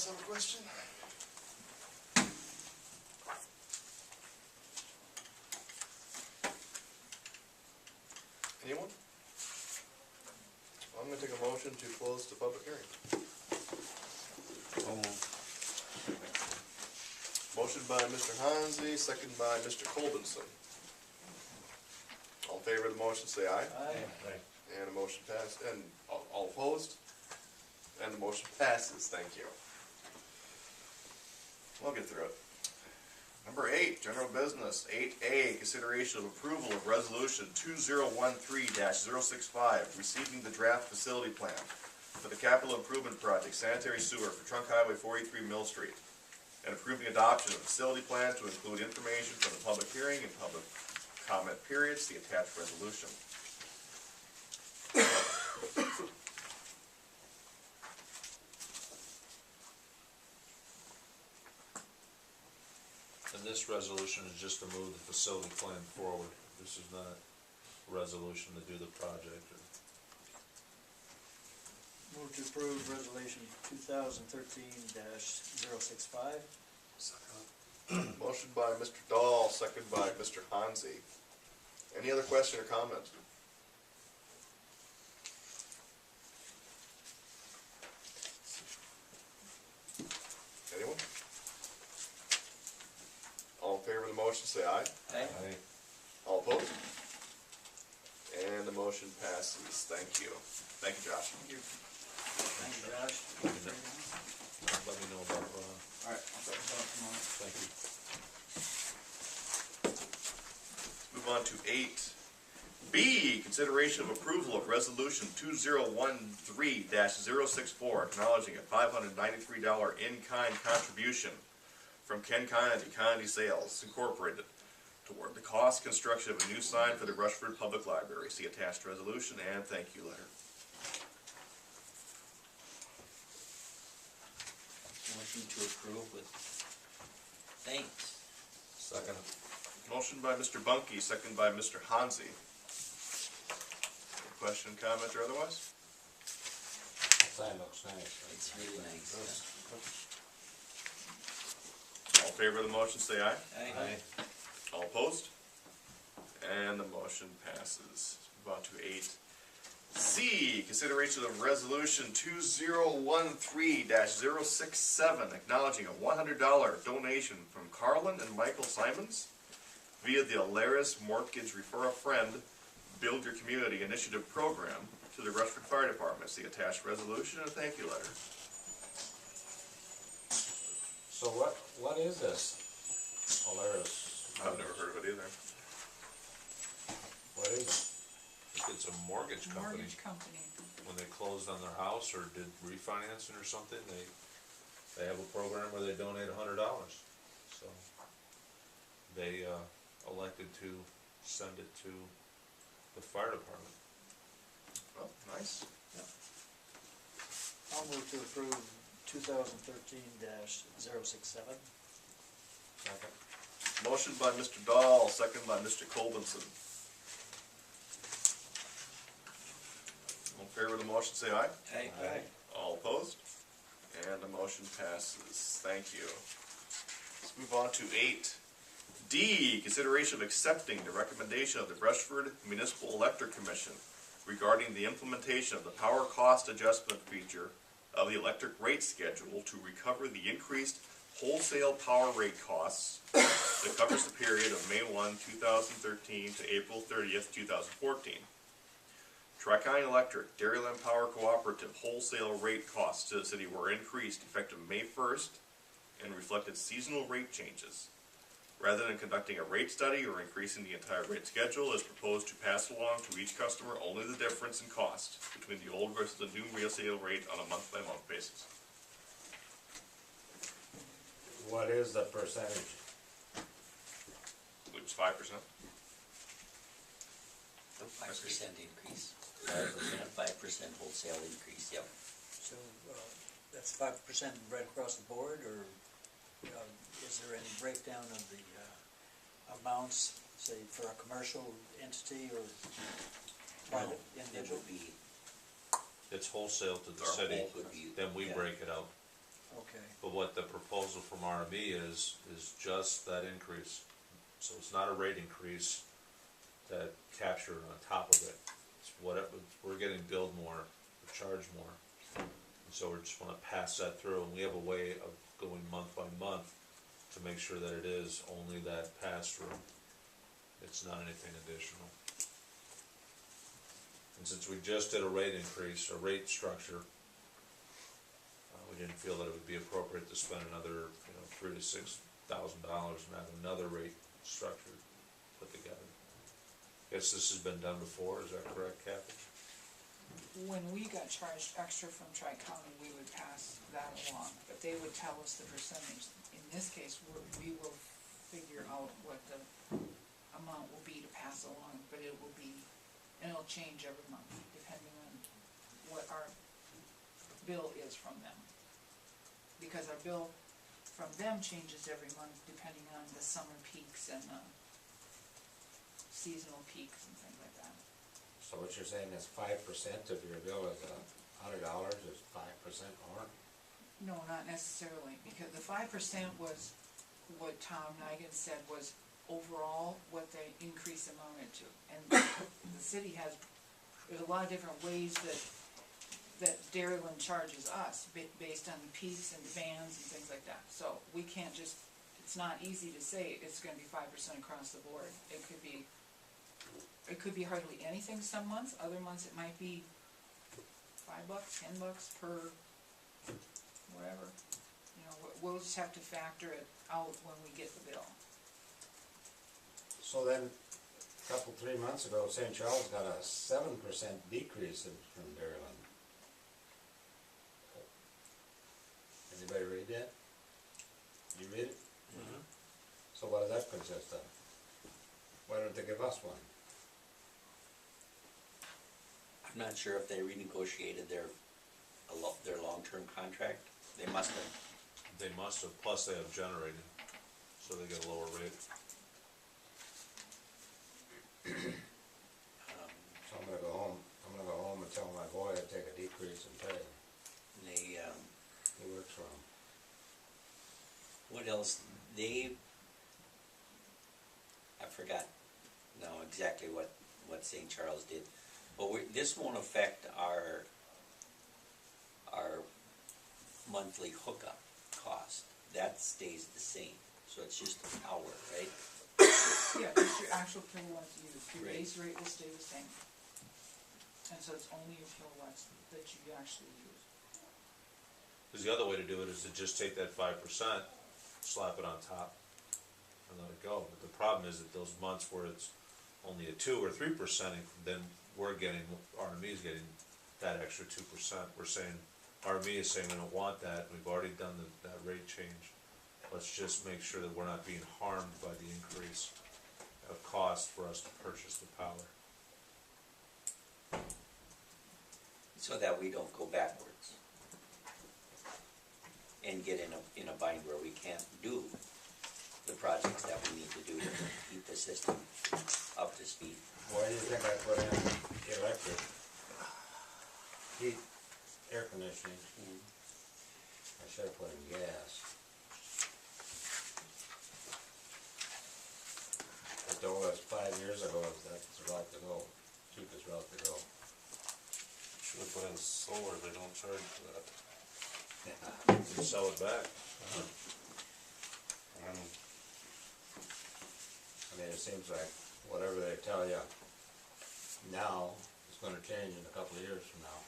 else have a question? Anyone? I'm gonna take a motion to close the public hearing. Motion by Mr. Hansi, second by Mr. Colbinson. All in favor of the motion, say aye. Aye. And the motion passed, and all opposed? And the motion passes, thank you. We'll get through it. Number 8, general business. 8A, consideration of approval of resolution 2013-065, receiving the draft facility plan for the capital improvement project sanitary sewer for Trunk Highway 43 Mill Street, and approving adoption of facility plan to include information from the public hearing and public comment periods, the attached resolution. And this resolution is just to move the facility plan forward. This is not a resolution to do the project. Move to approve resolution 2013-065. Motion by Mr. Dahl, second by Mr. Hansi. Any other question or comment? Anyone? All in favor of the motion, say aye. Aye. All opposed? And the motion passes. Thank you. Thank you, Josh. Thank you. Thank you, Josh. Let me know about, All right, I'll talk tomorrow. thank you. Move on to 8B, consideration of approval of resolution 2013-064, acknowledging a $593 in-kind contribution from Ken Kennedy Sales Incorporated toward the cost construction of a new sign for the Rushford Public Library. See attached resolution and thank you letter. Motion to approve with thanks. Second. Motion by Mr. Bunky, second by Mr. Hansi. Any question, comment, or otherwise? Sign looks nice. It's really nice. All in favor of the motion, say aye. Aye. All opposed? And the motion passes. Move on to 8C, consideration of resolution 2013-067, acknowledging a $100 donation from Carlin and Michael Simons via the Alaris Mortgage Refer a Friend Build Your Community Initiative Program to the Rushford Fire Department. See attached resolution and a thank you letter. So what is this? Alaris. I've never heard of it either. What is it? It's a mortgage company. Mortgage company. When they closed on their house or did refinancing or something, they have a program where they donate $100. So they elected to send it to the fire department. Oh, nice. I'll move to approve 2013-067. Second. Motion by Mr. Dahl, second by Mr. Colbinson. All in favor of the motion, say aye. Aye. Aye. All opposed? And the motion passes. Thank you. Let's move on to 8D, consideration of accepting the recommendation of the Rushford Municipal Electric Commission regarding the implementation of the power cost adjustment feature of the electric rate schedule to recover the increased wholesale power rate costs that covers the period of May 1, 2013 to April 30th, 2014. Tri-County Electric, Dairyland Power Cooperative wholesale rate costs to the city were increased effective May 1st and reflected seasonal rate changes. Rather than conducting a rate study or increasing the entire rate schedule, it is proposed to pass along to each customer only the difference in cost between the old versus the new resale rate on a month-by-month basis. What is the percentage? It was 5%. 5% increase. 5% wholesale increase, yep. So that's 5% right across the board, or is there any breakdown of the amounts, say, for a commercial entity or private It individual? would be, It's wholesale to the Our city, would be, then we yeah. break it out. Okay. But what the proposal from RME is just that increase. So it's not a rate increase that captured on top of it. It's whatever, we're getting billed more, we're charged more. And so we just wanna pass that through, and we have a way of going month by month to make sure that it is only that pass-through. It's not anything additional. And since we just did a rate increase, a rate structure, we didn't feel that it would be appropriate to spend another, $3,000 to $6,000 and have another rate structure put together. Guess this has been done before, is that correct, Kathy? When we got charged extra from Tri-County, we would pass that along, but they would tell us the percentage. In this case, we will figure out what the amount will be to pass along, but it will be, and it'll change every month, depending on what our bill is from them. Because our bill from them changes every month, depending on the summer peaks and seasonal peaks and things like that. So what you're saying is 5% of your bill is $100 is 5% more? No, not necessarily, because the 5% was what Tom Nigan said was overall what the increase amounted to. And the city there's a lot of different ways that Dairyland charges us based on the peaks and the bands and things like that. So we can't just, it's not easy to say it's gonna be 5% across the board. It could be hardly anything some months, other months it might be $5, $10 per whatever. We'll just have to factor it out when we get the bill. So then, a couple, 3 months ago, St. Charles got a 7% decrease from Dairyland. Anybody read that? You read it? Mhm. So what does that consist of? Why don't they give us one? I'm not sure if they renegotiated their long-term contract. They must have. They must have, plus they have generated, so they get a lower rate. So I'm gonna go home and tell my boy to take a decrease in pay. They, He works for him. what else? I forgot now exactly what St. Charles did. But this won't affect our monthly hookup cost. That stays the same. So it's just an hour, right? Yeah, just your actual kilowatts used, your Right. base rate will stay the same. And so it's only your kilowatts that you actually use. Because the other way to do it is to just take that 5%, slap it on top, and let it go. But the problem is that those months where it's only a 2 or 3%, then RME is getting that extra 2%. We're saying, RME is saying we don't want that, we've already done that rate change. Let's just make sure that we're not being harmed by the increase of cost for us to purchase the power. So that we don't go backwards and get in a bind where we can't do the projects that we need to do to keep the system up to speed. Why do you think I put in electric? Heat, air conditioning. I should have put in gas. I told us 5 years ago that's the route to go, cheapest route to go. Should have put in solar, they don't charge for that. You sell it back. I mean, it seems like whatever they tell you now is gonna change in a couple of years from now.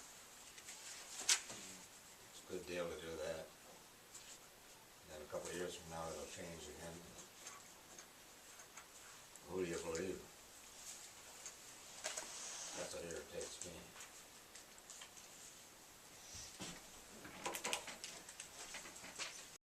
It's a good deal to do that. And then a couple of years from now, it'll change again. Who do you believe? That's what irritates me.